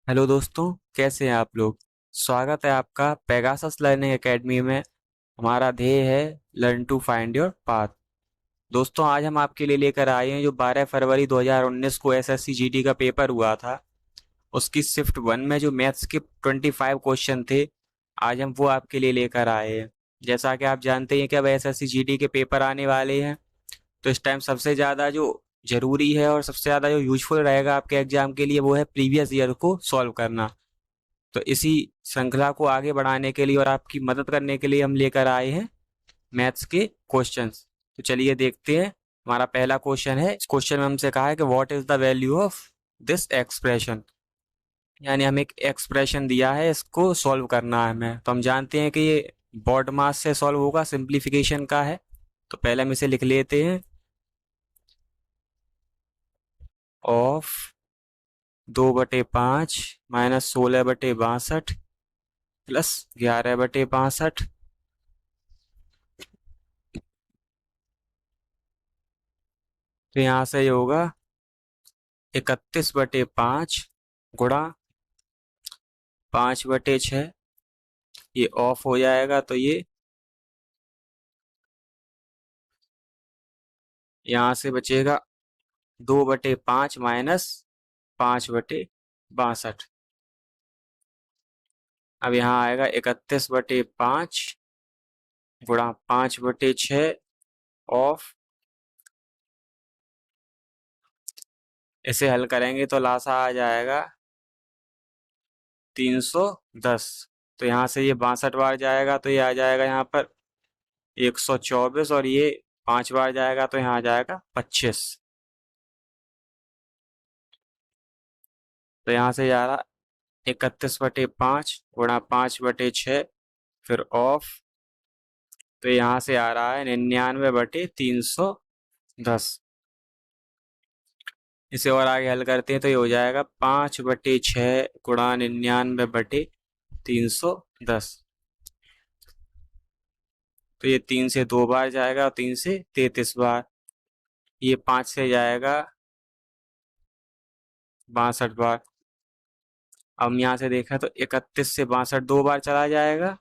Hello दोस्तों, कैसे हैं आप लोग। स्वागत है आपका पेगासस लर्निंग एकेडमी में। हमारा ध्येय है learn to find your path. दोस्तों, आज हम आपके लिए लेकर आए हैं जो 12 फरवरी 2019 को एसएससी जीडी का पेपर हुआ था, उसकी शिफ्ट वन में जो मैथ्स के 25 क्वेश्चन थे, आज हम वो आपके लिए लेकर आए हैं। जैसा कि आप जानते हैं कि अब एसएससी जीडी के पेपर आने वाले हैं, तो इस टाइम सबसे ज़्यादा जो जरूरी है और सबसे ज़्यादा जो यूजफुल रहेगा आपके एग्जाम के लिए वो है प्रीवियस ईयर को सॉल्व करना। तो इसी श्रृंखला को आगे बढ़ाने के लिए और आपकी मदद करने के लिए हम लेकर आए हैं मैथ्स के क्वेश्चंस। तो चलिए देखते हैं। हमारा पहला क्वेश्चन है, इस क्वेश्चन में हमसे कहा है कि what is the value of this expression. यानी हमें एक एक्सप्रेशन दिया है, इसको सॉल्व करना है हमें। तो हम जानते हैं कि ये बॉड मास से सॉल्व होगा, सिंप्लीफिकेशन का है। तो पहले हम इसे लिख लेते हैं, ऑफ 2/5 माइनस 16/62 प्लस 11/62। तो यहाँ से ये होगा 31/5 गुणा 5/6। ये ऑफ हो जाएगा, तो ये यहाँ से बचेगा 2/5 माइनस 5/62। अब यहाँ आएगा 31/5 गुणा 5/6 ऑफ। इसे हल करेंगे तो लासा आ जाएगा 310। तो यहाँ से ये 62 बार जाएगा, तो ये आ जाएगा यहाँ पर 124, और ये 5 बार जाएगा तो यहाँ आ जाएगा 25। तो यहाँ से जा रहा 31/5 गुणा 5/6 फिर ऑफ। तो यहाँ से आ रहा है 99/310। इसे और आगे हल करते हैं तो ये हो जाएगा 5/6 गुणा 99/310। तो ये 3 से 2 बार जाएगा और 3 से 33 बार। ये 5 से जाएगा 62 बार। अब हम यहाँ से देखा तो 31 से 62 2 बार चला जाएगा,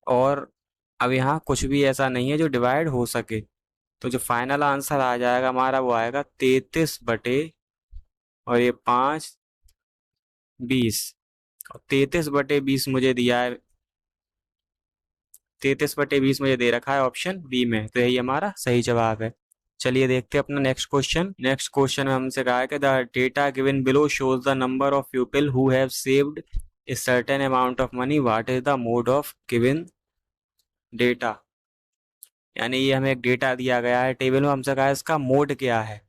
और अब यहाँ कुछ भी ऐसा नहीं है जो डिवाइड हो सके। तो जो फाइनल आंसर आ जाएगा हमारा वो आएगा 33 और ये 5 20। और 33/20 मुझे दिया है, 33/20 मुझे दे रखा है ऑप्शन बी में, तो यही हमारा सही जवाब है। चलिए देखते हैं अपना नेक्स्ट क्वेश्चन। नेक्स्ट क्वेश्चन में हमसे कहा है कि the data given below shows the number of people who have saved a certain amount of money, what is the mode of given data. यानी ये हमें एक डेटा दिया गया है टेबल में, हमसे कहा है इसका मोड क्या है।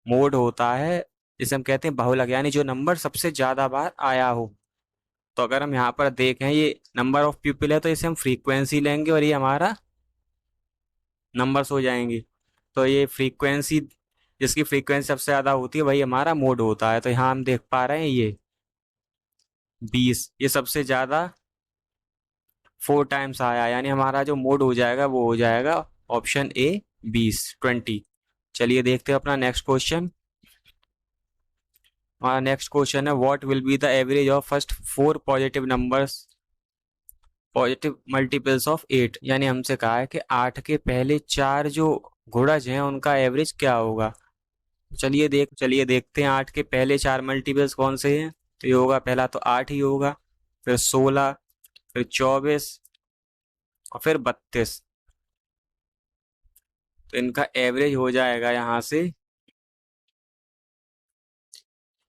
मोड होता है जिसे हम कहते हैं बहुलक, यानी जो नंबर सबसे ज्यादा बार आया हो। तो अगर हम यहाँ पर देखें ये नंबर ऑफ पीपल है, तो इसे हम फ्रीक्वेंसी लेंगे और ये हमारा नंबर्स हो जाएंगे। तो ये फ्रीक्वेंसी, जिसकी फ्रीक्वेंसी सबसे ज्यादा होती है वही हमारा मोड होता है। तो यहाँ हम देख पा रहे हैं ये 20, ये सबसे ज्यादा 4 टाइम्स आया, यानी हमारा जो मोड हो जाएगा वो हो जाएगा ऑप्शन ए 20। चलिए देखते हैं अपना नेक्स्ट क्वेश्चन। हमारा नेक्स्ट क्वेश्चन है, what will be the average of first 4 positive numbers, positive multiples of 8। यानी हमसे कहा है कि 8 के पहले 4 जो गुणज हैं उनका एवरेज क्या होगा। चलिए देखते हैं 8 के पहले 4 मल्टीपल्स कौन से हैं। तो ये होगा, पहला तो 8 ही होगा, फिर 16, फिर 24 और फिर 32। तो इनका एवरेज हो जाएगा यहाँ से,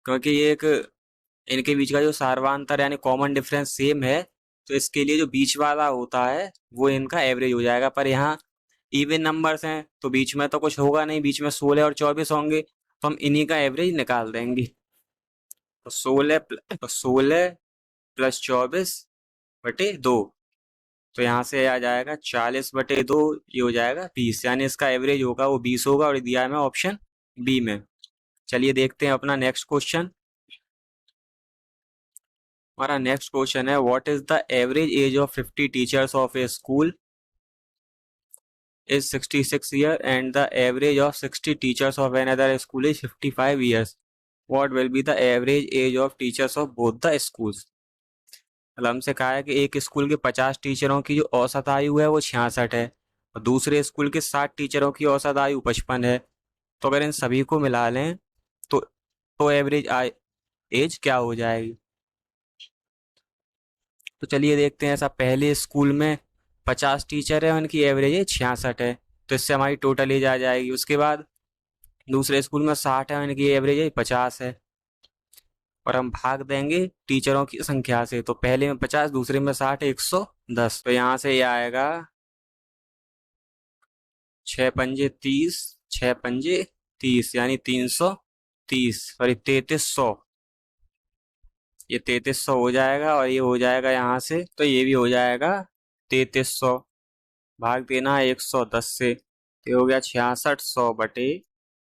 क्योंकि ये एक इनके बीच का जो सार्वंतर यानी कॉमन डिफरेंस सेम है, तो इसके लिए जो बीच वाला होता है वो इनका एवरेज हो जाएगा। पर यहाँ इवन नंबर्स हैं तो बीच में तो कुछ होगा नहीं, बीच में 16 और 24 होंगे, तो हम इन्हीं का एवरेज निकाल देंगे। तो 16 प्लस 24/2। तो यहाँ से आ जाएगा 40/2, ये हो जाएगा 20, यानी इसका एवरेज होगा वो 20 होगा, और दिया है हमें ऑप्शन बी में। चलिए देखते हैं अपना नेक्स्ट क्वेश्चन। हमारा नेक्स्ट क्वेश्चन है, what is the average age of 50 teachers of A school is 66 year and the average of 60 teachers of another school is 55 years। What will be the average age of teachers of both the schools. मतलब हमसे कहा है कि एक school के 50 टीचरों की जो औसत आयु है वो 66 है और दूसरे स्कूल के 60 टीचरों की औसत आयु 55 है। तो अगर इन सभी को मिला लें तो एवरेज एज क्या हो जाएगी। तो चलिए देखते हैं। ऐसा पहले स्कूल में 50 टीचर है, उनकी एवरेज एज 66 है, तो इससे हमारी टोटल एज आ जाएगी। उसके बाद दूसरे स्कूल में 60 है, उनकी एवरेज एज 50 है और हम भाग देंगे टीचरों की संख्या से। तो पहले में 50, दूसरे में 60, 110। तो यहाँ से ये आएगा 6 पंजे 30, 6 पंजे 30 यानी 330, सॉरी 3300। ये 3300 हो जाएगा और ये हो जाएगा यहाँ से, तो ये भी हो जाएगा 3300। भाग देना है 110 से, तो ये हो गया 6600 बटे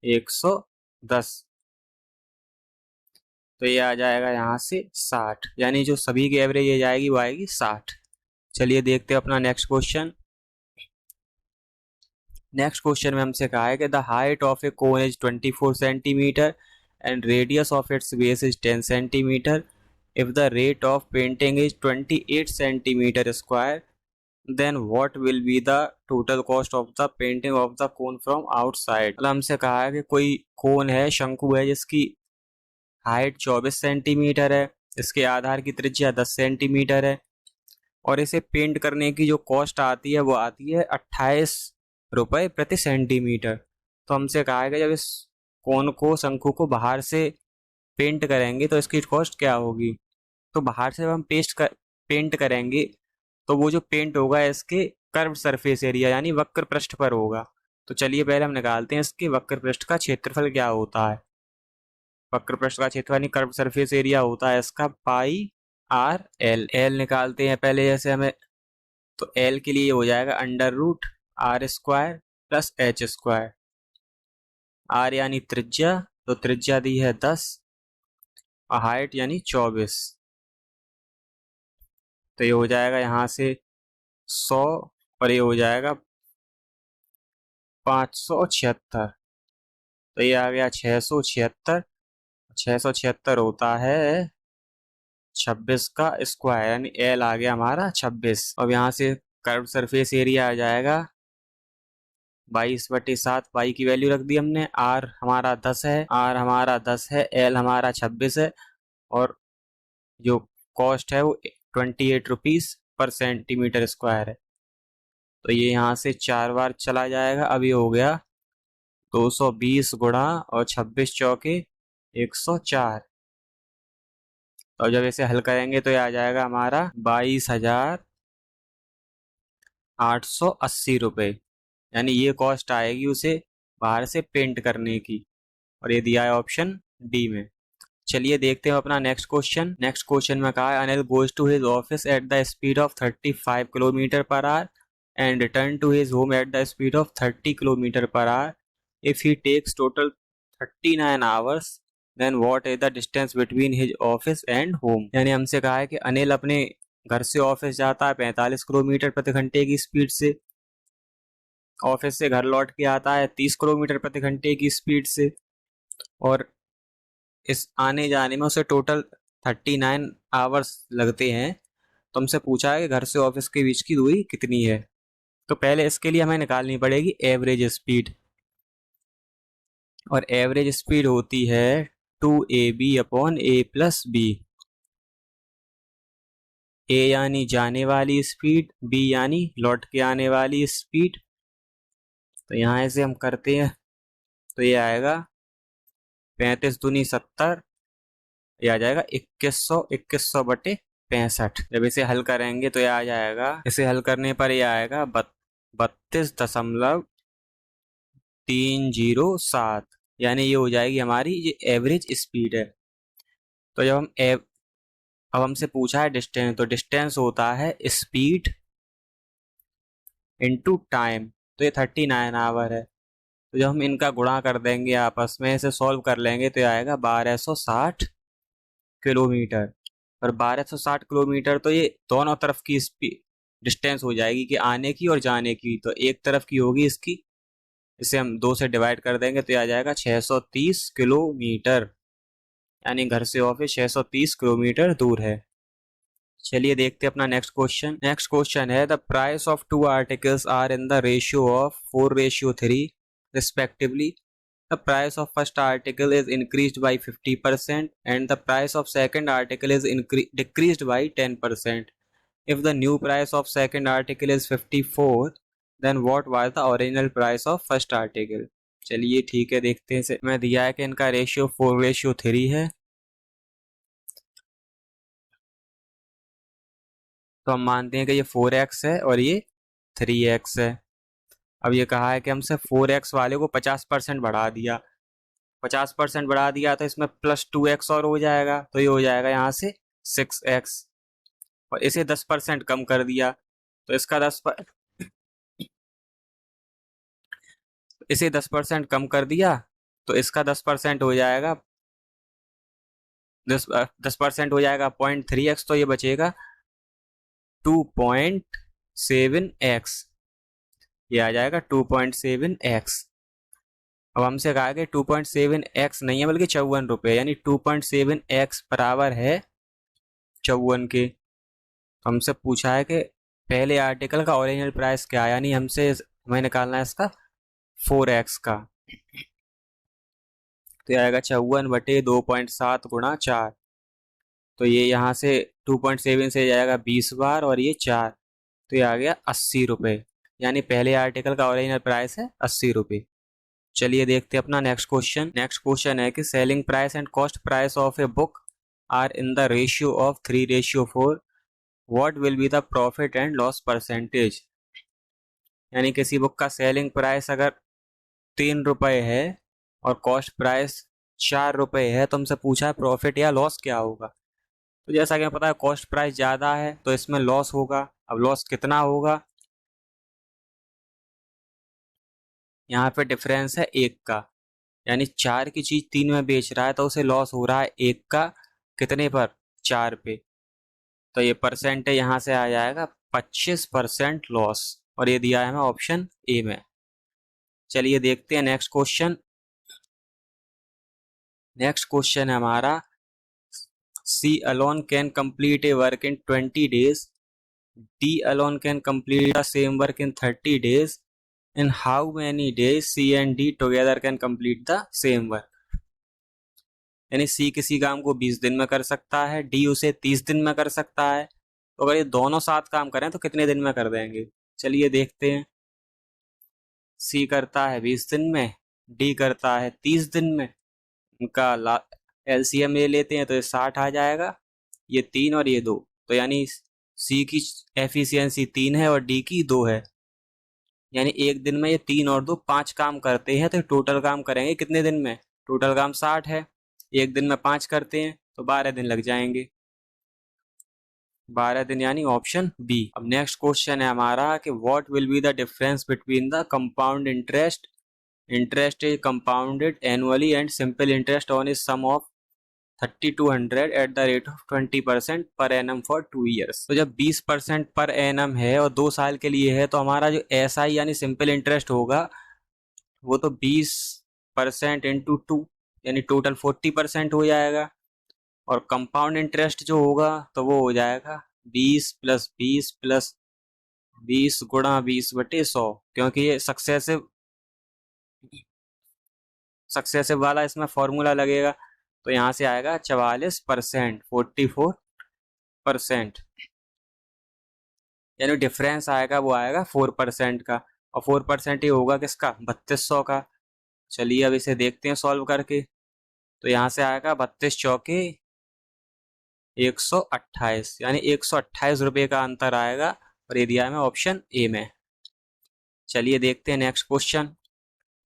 110। तो ये आ जाएगा यहाँ से 60, यानी जो सभी की एवरेज ये जाएगी वो आएगी 60। चलिए देखते हैं अपना नेक्स्ट क्वेश्चन। नेक्स्ट क्वेश्चन में हमसे कहा है कि the height of a cone is 24 centimetre and radius of its base is 10 centimetre. If the rate of painting is 28 centimetre square, then what will be the total cost of the painting of the cone from outside. मतलब हमसे कहा है कि कोई कोन है, शंकु है, जिसकी हाइट 24 सेंटीमीटर है, इसके आधार की त्रिज्या 10 सेंटीमीटर है और इसे पेंट करने की जो कॉस्ट आती है वो आती है 28 रुपये प्रति सेंटीमीटर। तो हमसे कहा है कि जब इस कोन को, शंकु को बाहर से पेंट करेंगे तो इसकी कॉस्ट क्या होगी। तो बाहर से जब हम पेंट करेंगे तो वो जो पेंट होगा इसके कर्व सरफेस एरिया यानी वक्र पृष्ठ पर होगा। तो चलिए पहले हम निकालते हैं इसके वक्र पृष्ठ का क्षेत्रफल क्या होता है। वक्र पृष्ठ का क्षेत्रफल यानी कर्व सरफेस एरिया होता है इसका पाई आर एल। एल निकालते हैं पहले, जैसे हमें, तो एल के लिए हो जाएगा under root r square plus h square. R यानी त्रिज्या, तो त्रिज्या दी है 10 और हाइट यानी 24। तो ये हो जाएगा यहाँ से 100 और ये हो जाएगा 576। तो ये आ गया 676। 676 होता है 26 का स्क्वायर, यानी एल आ गया हमारा 26। अब यहाँ से कर्व सरफेस एरिया आ जाएगा 22/7। पाई की वैल्यू रख दी हमने। आर हमारा 10 है, एल हमारा 26 है और जो कॉस्ट है वो 28 रुपीज पर सेंटीमीटर स्क्वायर है। तो ये यहाँ से 4 बार चला जाएगा। अब ये हो गया 220 गुणा और 26 चौके 104। तो जब इसे हल करेंगे तो ये आ जाएगा हमारा 22,880 रुपये, यानी ये कॉस्ट आएगी उसे बाहर से पेंट करने की, और ये दिया है ऑप्शन डी में। चलिए देखते हैं अपना नेक्स्ट क्वेश्चन। नेक्स्ट क्वेश्चन में कहा है Anil goes to his office at the speed of 35 kilometre per hour and return to his home at the speed of 30 kilometre per hour. If he takes total 39 hours, then what is the distance between his office and home. यानी हमसे कहा है कि अनिल अपने घर से office जाता है 45 किलोमीटर प्रति घंटे की स्पीड से, ऑफिस से घर लौट के आता है 30 किलोमीटर प्रति घंटे की स्पीड से, और इस आने जाने में उसे टोटल 39 आवर्स लगते हैं। तो हमसे पूछा है कि घर से ऑफिस के बीच की दूरी कितनी है। तो पहले इसके लिए हमें निकालनी पड़ेगी एवरेज स्पीड, और एवरेज स्पीड होती है 2ab/a+b। ए यानी जाने वाली स्पीड, बी यानी लौट के आने वाली स्पीड। तो यहाँ से हम करते हैं तो ये आएगा 35 दूनी 70, ये आ जाएगा 2100 बटे 65। जब इसे हल करेंगे तो ये आ जाएगा, इसे हल करने पर ये आएगा 32.307, यानी ये हो जाएगी हमारी ये एवरेज स्पीड है। तो जब हम अब हमसे पूछा है डिस्टेंस, तो डिस्टेंस होता है स्पीड इनटू टाइम। तो ये 39 आवर है। तो जब हम इनका गुणा कर देंगे आपस में, इसे सॉल्व कर लेंगे तो ये आएगा 1260 किलोमीटर। और 1260 किलोमीटर तो ये दोनों तरफ की स्पीड डिस्टेंस हो जाएगी कि आने की और जाने की। तो एक तरफ की होगी इसकी, इसे हम 2 से डिवाइड कर देंगे तो ये आ जाएगा 630 किलोमीटर। यानी घर से ऑफिस 630 किलोमीटर दूर है। चलिए देखते हैं अपना नेक्स्ट क्वेश्चन। नेक्स्ट क्वेश्चन है, the price of two articles are in the ratio of 4:3 respectively. The price of first article is increased by 50% and the price of second article is decreased by 10%. If the new price of second article is 54, then what was the original price of first article? चलिए ठीक है, देखते हैं इसे। मैं दिया है कि इनका रेशियो 4:3 है, तो हम मानते हैं कि ये 4x है और ये 3x है। अब ये कहा है कि हमसे 4x वाले को 50% बढ़ा दिया, 50% बढ़ा दिया तो इसमें प्लस 2x और हो जाएगा, तो ये हो जाएगा यहाँ से 6x। और इसे 10% कम कर दिया तो इसका इसे 10% कम कर दिया तो इसका 10% हो जाएगा, 10% हो जाएगा 0.3x, तो ये बचेगा 2.7x, ये आ जाएगा 2.7x। अब हमसे कहा कि 2.7x नहीं है बल्कि 54 रुपये, यानी 2.7x बराबर है 54 के। तो हमसे पूछा है कि पहले आर्टिकल का ओरिजिनल प्राइस क्या है, यानी हमें निकालना है इसका 4x का। तो ये आएगा 54/2.7 गुणा 4, तो ये यहाँ से 2.7 से जाएगा 20 बार और ये 4, तो ये आ गया 80 रुपये, यानी पहले आर्टिकल का ओरिजिनल प्राइस है 80 रुपये। चलिए देखते हैं अपना नेक्स्ट क्वेश्चन। नेक्स्ट क्वेश्चन है कि selling price and cost price of a book are in the ratio of 3:4, what will be the profit and loss percentage. यानी किसी बुक का सेलिंग प्राइस अगर 3 रुपये है और कॉस्ट प्राइस 4 रुपये है, तो हमसे पूछा है प्रॉफिट या लॉस क्या होगा। तो जैसा कि हमें पता है कॉस्ट प्राइस ज़्यादा है तो इसमें लॉस होगा। अब लॉस कितना होगा, यहाँ पे डिफरेंस है 1 का, यानी 4 की चीज़ 3 में बेच रहा है तो उसे लॉस हो रहा है 1 का, कितने पर, 4 पे। तो ये परसेंट है, यहाँ से आ जाएगा 25% लॉस, और ये दिया है हमें ऑप्शन ए में। चलिए देखते हैं नेक्स्ट क्वेश्चन। नेक्स्ट क्वेश्चन है हमारा, C alone can complete a work in 20 days, D alone can complete the same work in 30 days, in how many days C and D together can complete the same work। यानी C किसी काम को 20 दिन में कर सकता है, D उसे 30 दिन में कर सकता है, तो अगर ये दोनों साथ काम करें तो कितने दिन में कर देंगे। चलिए देखते हैं। C करता है 20 दिन में, D करता है 30 दिन में, इनका LCM ले लेते हैं तो ये 60 आ जाएगा, ये 3 और ये 2, तो यानी C की एफिशिएंसी 3 है और D की 2 है, यानी एक दिन में ये 3 और 2 5 काम करते हैं, तो टोटल काम करेंगे कितने दिन में, टोटल काम 60 है, एक दिन में 5 करते हैं तो 12 दिन लग जाएंगे, 12 दिन, यानी ऑप्शन बी। अब नेक्स्ट क्वेश्चन है हमारा कि what will be the difference between the compound interest, interest is compounded annually and simple interest on is sum of 3200 at the rate of 20% per annum for 2 years. तो जब 20% per annum है और 2 साल के लिए है, तो हमारा जो SI यानी सिंपल इंटरेस्ट होगा वो तो 20% इंटू 2 यानी टोटल 40% हो जाएगा, और कंपाउंड इंटरेस्ट जो होगा तो वो हो जाएगा 20 + 20 + 20 गुणा 20/100, क्योंकि ये सक्सेसिव वाला इसमें फॉर्मूला लगेगा, तो यहाँ से आएगा 44%, 44%, यानी डिफरेंस आएगा वो आएगा 4% का, और 4% ही होगा किसका, 3200 का। चलिए अब इसे देखते हैं सॉल्व करके। तो यहाँ से आएगा 32 चौके 128, यानी 128 रुपये का अंतर आएगा, और ये दिया है ऑप्शन ए में। चलिए देखते हैं नेक्स्ट क्वेश्चन।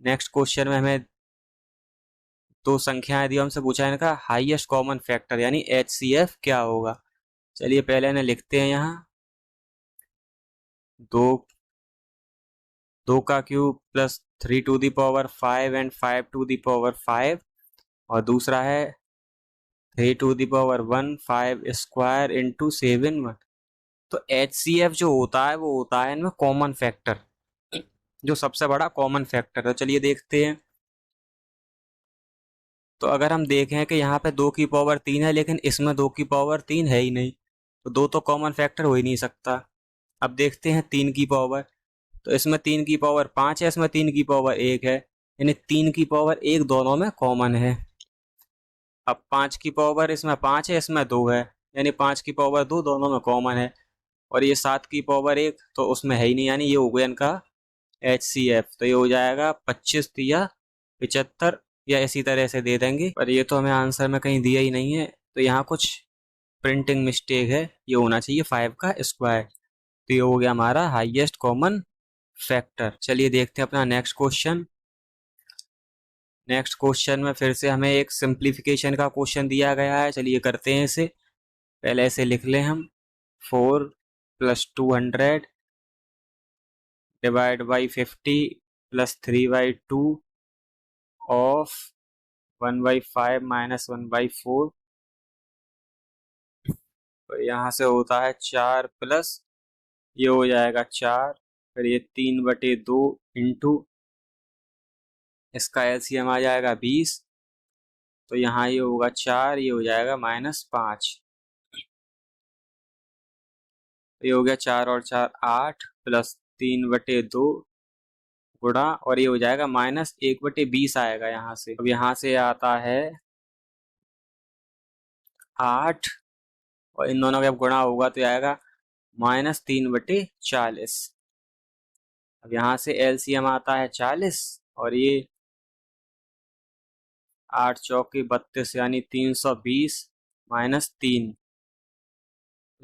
नेक्स्ट क्वेश्चन में हमें 2 संख्याएं दी, हमसे पूछा है इनका हाईएस्ट कॉमन फैक्टर यानी HCF क्या होगा। चलिए पहले इन्हें लिखते हैं यहाँ, 2 का क्यूब + 3⁵ एंड 5⁵, और दूसरा है 3⁵ स्क्वायर इंटू 7। तो HCF जो होता है वो होता है इनमें कॉमन फैक्टर, जो सबसे बड़ा कॉमन फैक्टर है। चलिए देखते हैं। तो अगर हम देखें कि यहाँ पे 2 की पावर 3 है लेकिन इसमें 2 की पावर 3 है ही नहीं, तो 2 तो कॉमन फैक्टर हो ही नहीं सकता। अब देखते हैं 3 की पावर, तो इसमें 3 की पावर 5 है, इसमें 3 की पावर 1 है, यानी 3 की पावर 1 दोनों में कॉमन है। अब 5 की पावर इसमें 5 है, इसमें 2 है, यानी 5 की पावर 2 दोनों में कॉमन है। और ये 7 की पावर 1 तो उसमें है ही नहीं, यानी ये हो गया इनका HCF। तो ये हो जाएगा 25 या 75 या इसी तरह से दे देंगे, पर ये तो हमें आंसर में कहीं दिया ही नहीं है, तो यहाँ कुछ प्रिंटिंग मिस्टेक है, ये होना चाहिए 5 का स्क्वायर। तो ये हो गया हमारा हाईएस्ट कॉमन फैक्टर। चलिए देखते हैं अपना नेक्स्ट क्वेश्चन। नेक्स्ट क्वेश्चन में फिर से हमें एक सिंप्लीफिकेशन का क्वेश्चन दिया गया है, चलिए करते हैं इसे। पहले इसे लिख लें हम, 4 + 200 डिवाइड बाई 50 + 3/2 ऑफ 1/5 - 1/4। तो यहाँ से होता है 4 प्लस ये हो जाएगा 4, फिर ये 3/2 इंटू इसका एलसीएम आ जाएगा 20। तो यहाँ ये होगा 4, ये हो जाएगा -5। ये हो गया 4 और 4 8 प्लस 3/2 गुणा, और ये हो जाएगा -1/20 आएगा यहाँ से। अब यहाँ से आता है 8 और इन दोनों का जब गुणा होगा तो आएगा -3/40। अब यहाँ से एलसीएम आता है 40 और ये 8 चौके 32 यानी 320 -3।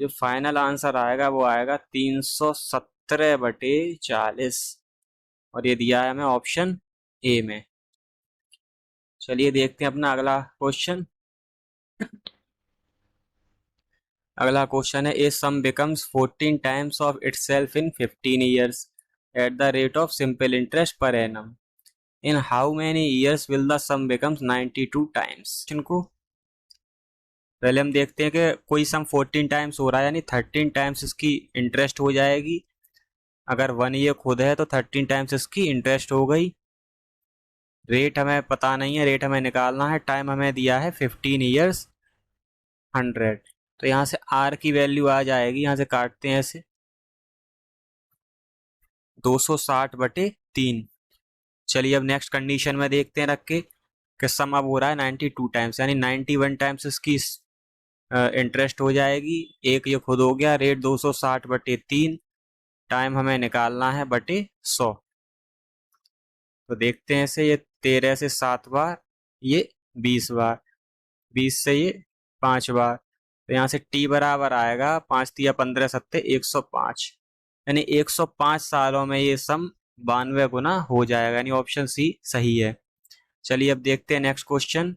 जो फाइनल आंसर आएगा वो आएगा 317/40, और ये दिया है हमें ऑप्शन ए में। चलिए देखते हैं अपना अगला क्वेश्चन। अगला क्वेश्चन है, a sum becomes 14 times of itself in 15 years at the rate of simple interest per annum. In how many years will the sum becomes 92 times. इनको पहले हम देखते हैं कि कोई सम 14 टाइम्स हो रहा है, यानी 13 टाइम्स इसकी इंटरेस्ट हो जाएगी। अगर 1 ईयर खुद है तो 13 टाइम्स इसकी इंटरेस्ट हो गई। रेट हमें पता नहीं है, रेट हमें निकालना है। टाइम हमें दिया है 15 ईयर्स 100। तो यहाँ से आर की वैल्यू आ जाएगी, यहाँ से काटते हैं ऐसे 260/3। चलिए अब नेक्स्ट कंडीशन में देखते हैं रख के कि सम अब हो रहा है 92 टाइम्स, यानी 91 टाइम्स इसकी इंटरेस्ट हो जाएगी। एक ये खुद हो गया, रेट 260/3, टाइम हमें निकालना है बटे 100। तो देखते हैं इसे, ये 13 से 7 बार, ये 20 बार, 20 से ये 5 बार। तो यहाँ से टी बराबर आएगा 5 तिया 15 सत्ते 105, यानी 105 सालों में ये सम 92 गुना हो जाएगा, यानी ऑप्शन सी सही है। चलिए अब देखते हैं नेक्स्ट क्वेश्चन।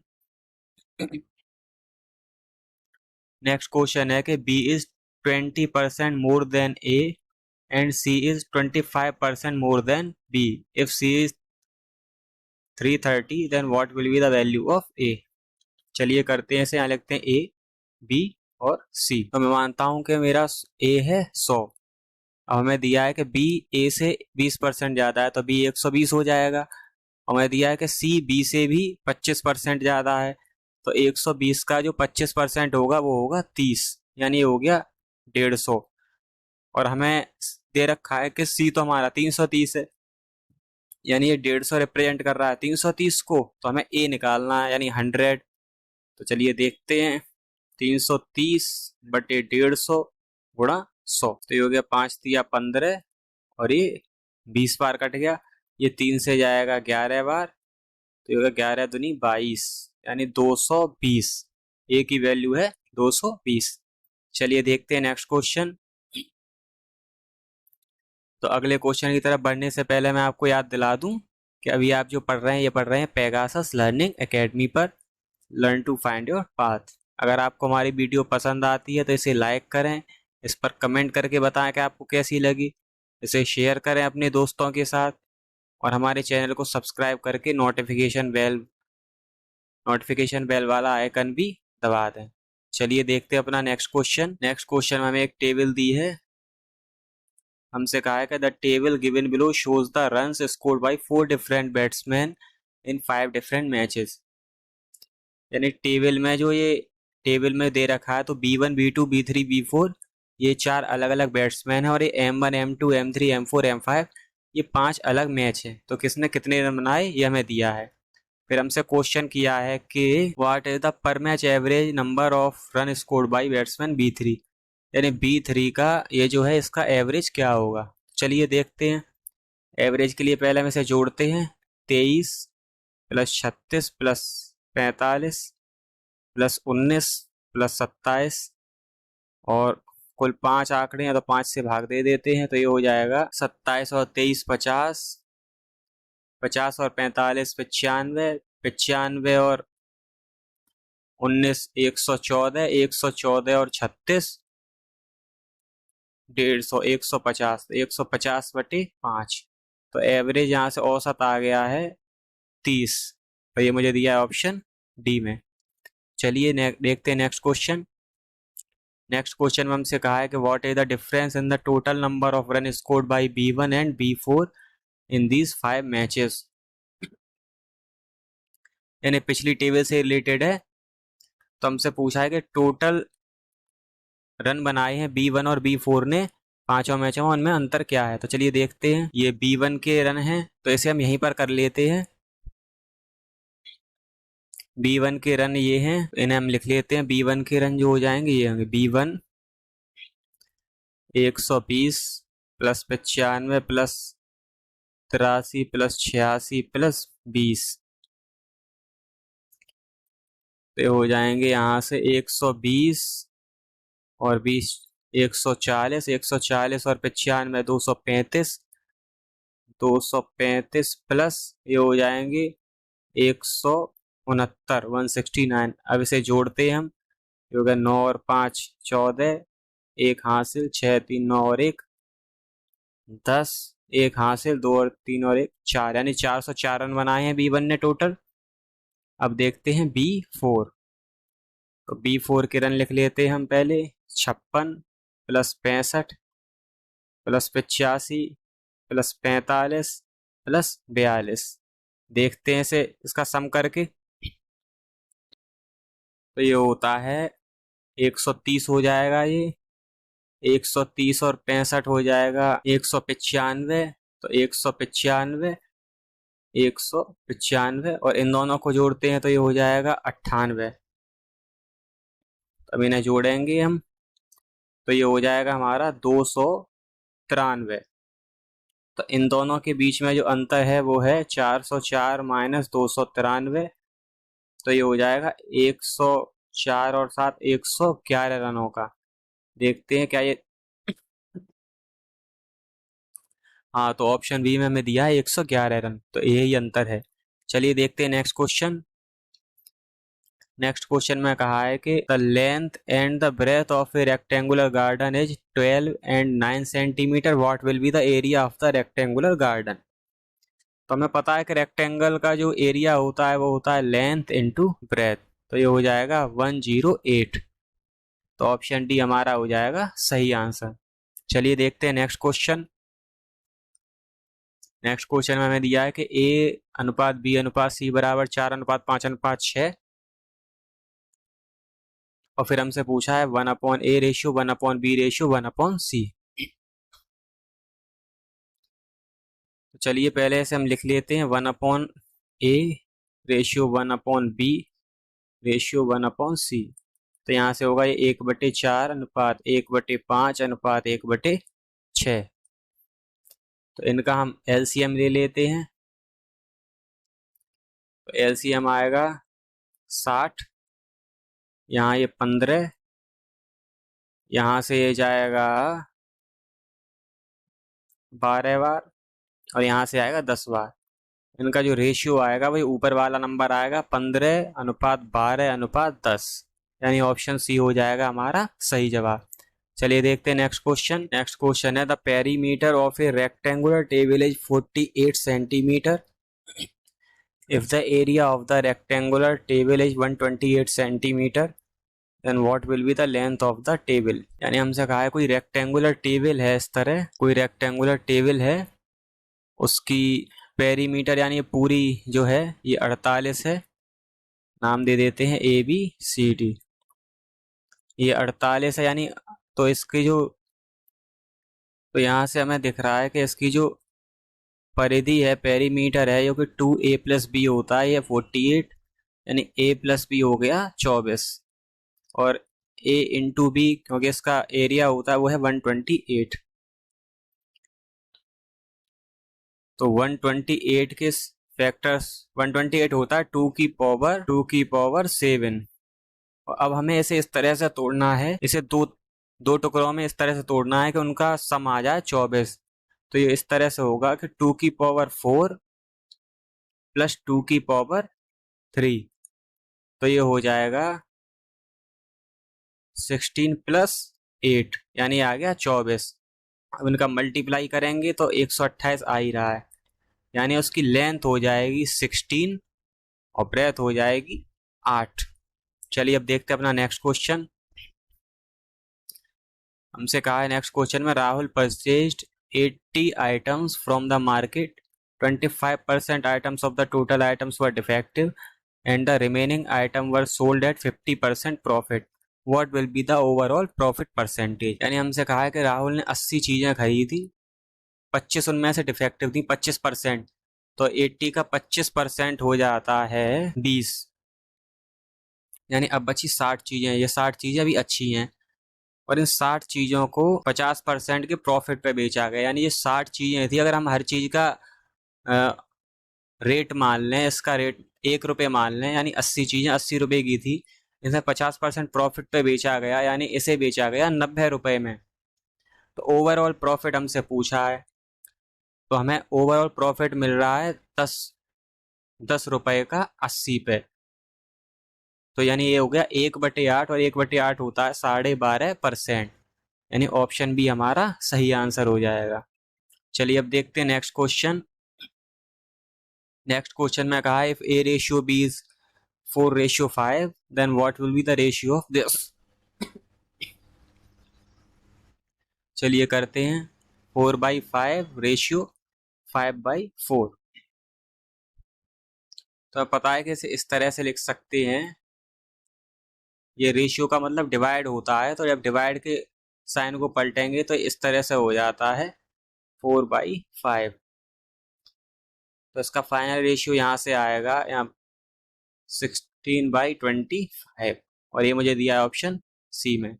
नेक्स्ट क्वेश्चन है कि B is 20% more than A and C is 25% more than B. If C is 330 then what will be the value of A. चलिए करते हैं इसे, यहाँ लिखते हैं ए बी और सी। तो मैं मानता हूं कि मेरा ए है 100। अब हमें दिया है कि बी ए से 20% ज्यादा है तो बी 120 हो जाएगा। और हमें दिया है कि सी बी से भी 25% ज्यादा है, तो 120 का जो 25% होगा वो होगा 30, यानी हो गया 150। और हमें दे रखा है कि सी तो हमारा 330 है, यानी ये 150 रिप्रेजेंट कर रहा है 330 को, तो हमें ए निकालना है यानी 100। तो चलिए देखते हैं, 330/150 गुणा 100। तो ये हो गया 5 तिया 15 और ये 20 बार कट गया, ये 3 से जाएगा 11 बार, तो ये हो गया 11 दूनी 22, यानी 220। ए की वैल्यू है 220। चलिए देखते हैं नेक्स्ट क्वेश्चन। तो अगले क्वेश्चन की तरफ बढ़ने से पहले मैं आपको याद दिला दूं कि अभी आप जो पढ़ रहे हैं ये पढ़ रहे हैं पेगासस लर्निंग एकेडमी पर, learn to find your path. अगर आपको हमारी वीडियो पसंद आती है तो इसे लाइक करें, इस पर कमेंट करके बताएं कि आपको कैसी लगी, इसे शेयर करें अपने दोस्तों के साथ, और हमारे चैनल को सब्सक्राइब करके नोटिफिकेशन बेल वाला आइकन भी दबा दें। चलिए देखते हैं अपना नेक्स्ट क्वेश्चन। नेक्स्ट क्वेश्चन में हमें एक टेबल दी है, हमसे कहा है कि the table given below shows the runs scored by 4 different batsman in 5 different matches. यानी टेबल में दे रखा है तो B1 B2 B3 B4 ये 4 अलग अलग बैट्समैन है और ये M1 M2 M3 M4 M5 ये 5 अलग मैच है। तो किसने कितने रन बनाए ये हमें दिया है। फिर हमसे क्वेश्चन किया है कि व्हाट इज द पर match average number of run scored by batsman B3, यानी B3 का ये जो है इसका एवरेज क्या होगा। चलिए देखते हैं। एवरेज के लिए पहले हम इसे जोड़ते हैं। 23 प्लस 36 प्लस 45 प्लस 19 प्लस 27 और कुल 5 आंकड़े हैं तो 5 से भाग दे देते हैं तो ये हो जाएगा 27 और 23 50, 50 और 45 95, 95 और 19 114, 114 और 36 150, 150, 150/5। तो एवरेज यहाँ से औसत आ गया है 30। तो ये मुझे दिया है ऑप्शन डी में। चलिए देखते हैं नेक्स्ट क्वेश्चन। नेक्स्ट क्वेश्चन में हमसे कहा है कि what is the difference in the total number of run scored by B1 and B4 in these 5 matches. यानी पिछली टेबल से रिलेटेड है। तो हमसे पूछा है कि टोटल रन बनाए हैं B1 और B4 ने पांचों मैचों में, उनमें अंतर क्या है। तो चलिए देखते हैं। ये B1 के रन हैं तो इसे हम यहीं पर कर लेते हैं। B1 के रन ये हैं, इन्हें हम लिख लेते हैं। B1 के रन जो हो जाएंगे ये होंगे B1 120 plus 95 plus 83 plus 86 plus 20, तो हो जाएंगे यहाँ से 120 और 20 140, 140 और 95 235, 235 प्लस ये हो जाएंगे 169 169। अब इसे जोड़ते हैं हम। ये होगा 9 और 5 14, एक हासिल 6 3 9 और 1 10, एक हासिल 2 और 3 और 1 4, यानी 404 रन बनाए हैं B1 ने टोटल। अब देखते हैं B4। तो B4 के रन लिख लेते हैं हम पहले। 56 प्लस 65 प्लस 85 प्लस 45 प्लस 42। देखते हैं इसे इसका सम करके। तो ये होता है 130 हो जाएगा। ये 130 और 65 हो जाएगा 195। तो 195 195 और इन दोनों को जोड़ते हैं तो ये हो जाएगा 98। अब इन्हें जोड़ेंगे हम तो ये हो जाएगा हमारा 293। तो इन दोनों के बीच में जो अंतर है वो है 404 माइनस 293। तो ये हो जाएगा 104 और 7 111 रनों का। देखते हैं क्या ये। हाँ, तो ऑप्शन बी में हमें दिया है 111 रन, तो यही अंतर है। चलिए देखते हैं नेक्स्ट क्वेश्चन। नेक्स्ट क्वेश्चन में कहा है कि the length and the breadth of a rectangular garden is 12 and 9 centimetre, what will be the area of the rectangular garden. तो हमें पता है कि रेक्टेंगल का जो एरिया होता है वो होता है लेंथ इंटू ब्रेथ। तो ये हो जाएगा 108। तो ऑप्शन डी हमारा हो जाएगा सही आंसर। चलिए देखते हैं नेक्स्ट क्वेश्चन। नेक्स्ट क्वेश्चन में हमें दिया है कि A अनुपात B अनुपात C बराबर 4 अनुपात 5 अनुपात 6। और फिर हमसे पूछा है 1/A ratio 1/B ratio 1/C। तो चलिए पहले से हम लिख लेते हैं 1/A ratio 1/B ratio 1/C। तो यहाँ से होगा ये 1/4 अनुपात 1/5 अनुपात 1/6। तो इनका हम LCM ले लेते हैं। तो LCM आएगा 60, यहाँ ये 15, यहाँ से ये जाएगा 12 बार और यहाँ से आएगा 10 बार। इनका जो रेशियो आएगा वही ऊपर वाला नंबर आएगा 15/12/10, यानी ऑप्शन सी हो जाएगा हमारा सही जवाब। चलिए देखते हैं नेक्स्ट क्वेश्चन। नेक्स्ट क्वेश्चन है the perimeter of a rectangular table is 48 centimetre if the area of the rectangular table is 128 centimetre then what will be the length of the table. यानी हमसे कहा है कोई रेक्टेंगुलर टेबल है, इस तरह कोई रेक्टेंगुलर टेबल है, उसकी पेरीमीटर यानी पूरी जो है ये 48 है, नाम दे देते हैं ABCD। ये 48 है यानी, तो इसकी जो, तो यहाँ से हमें दिख रहा है कि इसकी जो परिधि है, पेरीमीटर है, जो कि 2A+B होता है, ये 48, यानी A+B हो गया 24, और A×B क्योंकि इसका एरिया होता है वो है 128। तो 128 के फैक्टर्स, 128 होता है 2 की पावर 7। अब हमें इसे इस तरह से तोड़ना है, इसे दो दो टुकड़ों में इस तरह से तोड़ना है कि उनका सम आ जाए 24। तो ये इस तरह से होगा कि 2 की पावर 4 प्लस 2 की पावर 3, तो ये हो जाएगा 16 प्लस 8, यानी आ गया 24। अब इनका मल्टीप्लाई करेंगे तो 128 आ ही रहा है, यानी उसकी लेंथ हो जाएगी 16 और ब्रेथ हो जाएगी 8। चलिए अब देखते हैं अपना नेक्स्ट क्वेश्चन। हमसे कहा है नेक्स्ट क्वेश्चन में, Rahul purchased 80 items from the market, 25% items of the total items were defective and the remaining item were sold at 50% profit, what will be the overall profit percentage. यानी हमसे कहा है कि राहुल ने 80 चीजें खरीदी, 25 उनमें से डिफेक्टिव थी, 25%, तो 80 का 25% हो जाता है 20, यानी अब बची 60 चीजें। ये 60 चीजें अभी अच्छी हैं, और इन 60 चीजों को 50% के प्रॉफिट पे बेचा गया, यानी ये 60 चीजें थी। अगर हम हर चीज का रेट मान लें, इसका रेट 1 रुपये मान लें, यानी 80 चीजें 80 रुपए की थी, इसे 50% प्रॉफिट पे बेचा गया, यानी इसे बेचा गया 90 रुपए में। तो ओवरऑल प्रॉफिट हमसे पूछा है, तो हमें ओवरऑल प्रॉफिट मिल रहा है 10 रुपए का 80 पे। तो यानी ये हो गया 1/8, और 1/8 होता है 12.5%, यानी ऑप्शन बी हमारा सही आंसर हो जाएगा। चलिए अब देखते हैं नेक्स्ट क्वेश्चन। नेक्स्ट क्वेश्चन में कहा है, if A ratio B is 4:5, then what will be the ratio of this. चलिए करते हैं, 4/5 रेशियो 5/4। तो अब पता है कि इसे इस तरह से लिख सकते हैं, ये रेशियो का मतलब डिवाइड होता है, तो जब डिवाइड के साइन को पलटेंगे तो इस तरह से हो जाता है 4/5। तो इसका फाइनल रेशियो यहाँ से आएगा, यहाँ 16/25, और ये मुझे दिया है ऑप्शन सी में।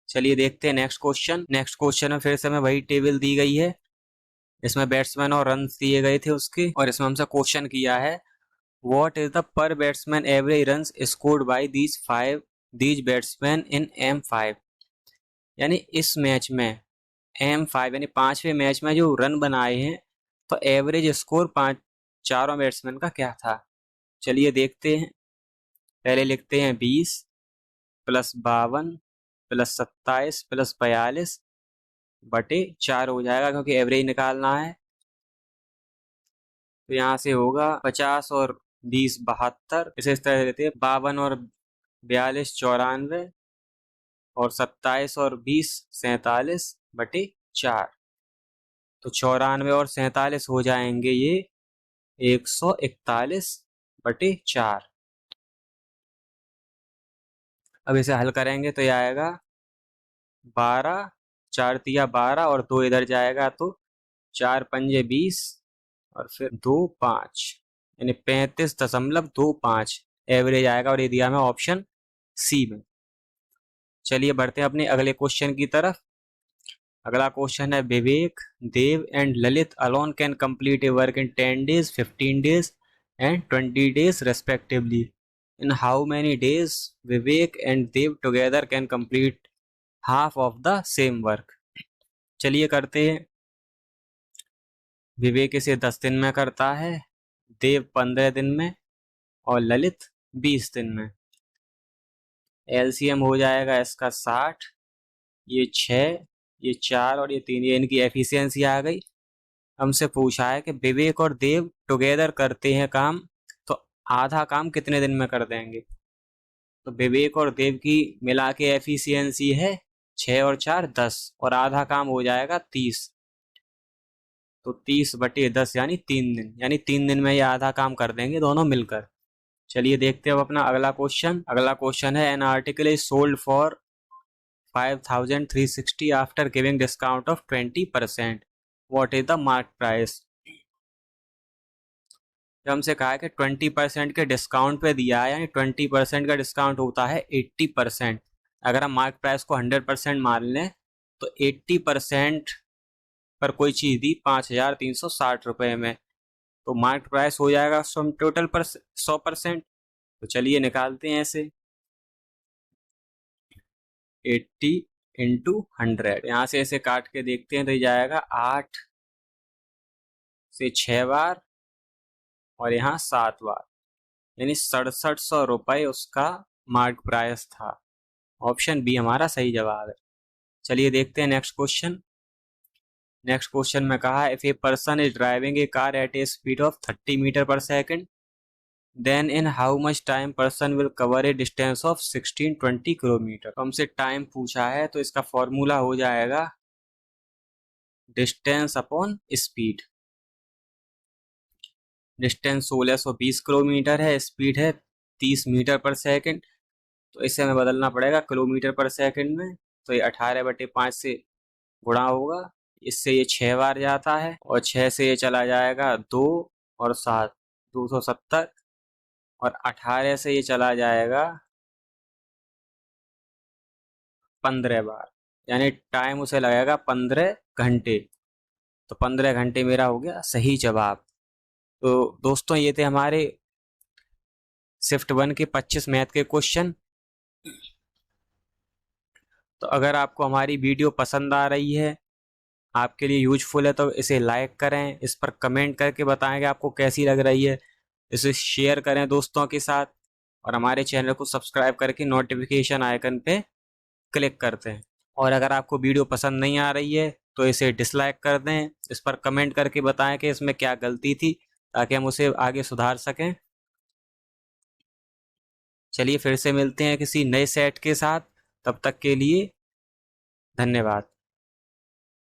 चलिए देखते हैं नेक्स्ट क्वेश्चन। नेक्स्ट क्वेश्चन में फिर से हमें वही टेबल दी गई है, इसमें बैट्समैन और रन दिए गए थे उसके, और इसमें हमसे क्वेश्चन किया है, व्हाट इज द पर batsman average run scored by these batsman in M5। यानी इस मैच में M5 यानी पांचवें मैच में जो रन बनाए हैं, तो एवरेज स्कोर पांच चारों बैट्समैन का क्या था। चलिए देखते हैं। पहले लिखते हैं 20 प्लस 52 प्लस 27 प्लस 42/4 हो जाएगा, क्योंकि एवरेज निकालना है। तो यहाँ से होगा 50 और 20 72, इसे इस तरह लेते हैं, 52 और 42 94, और 27 और 20 47/4। तो 94 और 47 हो जाएंगे ये 141/4। अब इसे हल करेंगे तो ये आएगा 12, 4×3 12, और 2 इधर जाएगा तो 4×5 20, और फिर 2×5, यानी 35.25 एवरेज आएगा, और ये दिया हमें ऑप्शन सी में। चलिए बढ़ते हैं अपने अगले क्वेश्चन की तरफ। अगला क्वेश्चन है, Vivek, Dev and Lalit alone can complete a work in 10 days, 15 days and 20 days respectively. In how many days Vivek and Dev together can complete half of the same work. चलिए करते हैं। विवेक इसे 10 दिन में करता है, देव 15 दिन में, और ललित 20 दिन में। एलसीएम हो जाएगा इसका 60, ये 6, ये 4 और ये 3, ये इनकी एफिशिएंसी आ गई। हमसे पूछा है कि विवेक और देव टुगेदर करते हैं काम, तो आधा काम कितने दिन में कर देंगे। तो विवेक और देव की मिला के एफिशिएंसी है 6 और 4 10, और आधा काम हो जाएगा 30। तो 30/10 यानी 3 दिन, यानी 3 दिन में ये आधा काम कर देंगे दोनों मिलकर। चलिए देखते हैं अब अपना अगला क्वेश्चन। अगला क्वेश्चन है, an article is sold for 5360 after giving discount of 20%, what is the mark price. जब हमसे कहा है कि 20% के डिस्काउंट पे दिया है, यानी 20% का डिस्काउंट होता है 80%। अगर हम मार्क प्राइस को 100% मान लें तो 80% पर कोई चीज़ दी 5360 रुपये में, तो मार्क प्राइस हो जाएगा सम टोटल पर 100%। तो चलिए निकालते हैं ऐसे, 80 इंटू 100, यहाँ से ऐसे काट के देखते हैं तो ये जाएगा 8 से 6 बार और यहाँ 7 बार, यानी 6700 रुपये उसका मार्क प्राइस था। ऑप्शन बी हमारा सही जवाब है। चलिए देखते हैं नेक्स्ट क्वेश्चन। नेक्स्ट क्वेश्चन में कहा है, if a person is driving a car at a speed of 30 metre per second, then in how much time person will cover a distance of 1620 kilometre. तो हमसे टाइम पूछा है तो इसका formula हो जाएगा distance upon speed. Distance 1620 kilometre है, speed है 30 मीटर पर सेकेंड, तो इसे हमें बदलना पड़ेगा किलोमीटर पर सेकेंड में। तो ये 18/5 से गुणा होगा, इससे ये 6 बार जाता है और 6 से ये चला जाएगा 2 और 7 270, और 18 से ये चला जाएगा 15 बार, यानी टाइम उसे लगेगा 15 घंटे। तो 15 घंटे मेरा हो गया सही जवाब। तो दोस्तों ये थे हमारे शिफ्ट 1 के 25 मैथ के क्वेश्चन। तो अगर आपको हमारी वीडियो पसंद आ रही है, आपके लिए यूजफुल है, तो इसे लाइक करें, इस पर कमेंट करके बताएं कि आपको कैसी लग रही है, इसे शेयर करें दोस्तों के साथ, और हमारे चैनल को सब्सक्राइब करके नोटिफिकेशन आइकन पे क्लिक करते हैं। और अगर आपको वीडियो पसंद नहीं आ रही है तो इसे डिसलाइक कर दें, इस पर कमेंट करके बताएं कि इसमें क्या गलती थी, ताकि हम उसे आगे सुधार सकें। चलिए फिर से मिलते हैं किसी नए सेट के साथ, तब तक के लिए धन्यवाद।